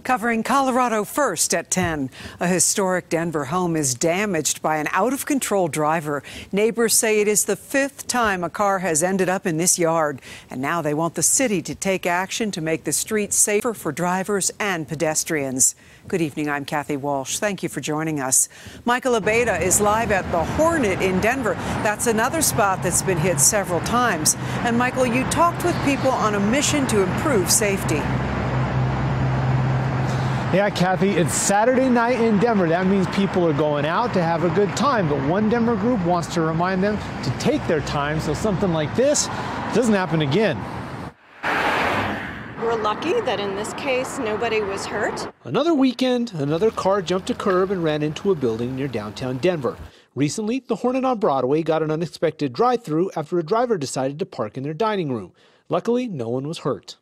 Covering Colorado first at 10. A historic Denver home is damaged by an out-of-control driver. Neighbors say it is the fifth time a car has ended up in this yard. And now they want the city to take action to make the streets safer for drivers and pedestrians. Good evening, I'm Kathy Walsh. Thank you for joining us. Michael Abeyta is live at the Hornet in Denver. That's another spot that's been hit several times. And Michael, you talked with people on a mission to improve safety. Yeah, Kathy, it's Saturday night in Denver. That means people are going out to have a good time. But one Denver group wants to remind them to take their time so something like this doesn't happen again. We're lucky that in this case, nobody was hurt. Another weekend, another car jumped a curb and ran into a building near downtown Denver. Recently, the Hornet on Broadway got an unexpected drive-through after a driver decided to park in their dining room. Luckily, no one was hurt.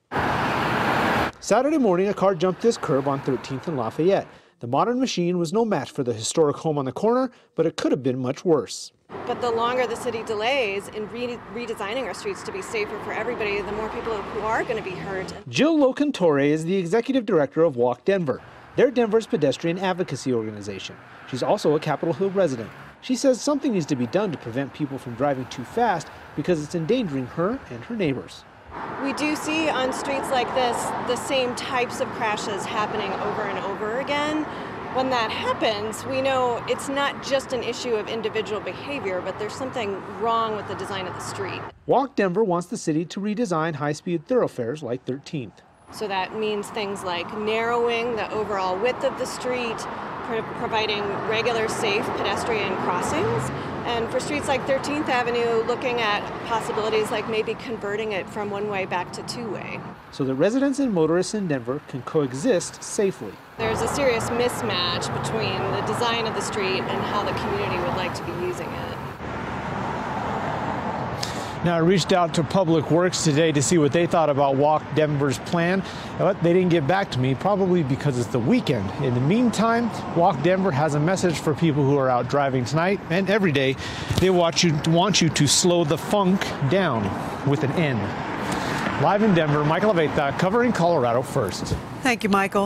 Saturday morning, a car jumped this curb on 13th and Lafayette. The modern machine was no match for the historic home on the corner, but it could have been much worse. But the longer the city delays in redesigning our streets to be safer for everybody, the more people who are going to be hurt. Jill Locantore is the executive director of Walk Denver. They're Denver's pedestrian advocacy organization. She's also a Capitol Hill resident. She says something needs to be done to prevent people from driving too fast because it's endangering her and her neighbors. We do see on streets like this the same types of crashes happening over and over again. When that happens, we know it's not just an issue of individual behavior, but there's something wrong with the design of the street. Walk Denver wants the city to redesign high-speed thoroughfares like 13th. So that means things like narrowing the overall width of the street, providing regular, safe pedestrian crossings. And for streets like 13th Avenue, looking at possibilities like maybe converting it from one-way back to two-way. So that residents and motorists in Denver can coexist safely. There's a serious mismatch between the design of the street and how the community would like to be using it. Now, I reached out to Public Works today to see what they thought about Walk Denver's plan, but they didn't get back to me, probably because it's the weekend. In the meantime, Walk Denver has a message for people who are out driving tonight and every day. They want you to slow the funk down with an N. Live in Denver, Michael Abeyta, covering Colorado first. Thank you, Michael.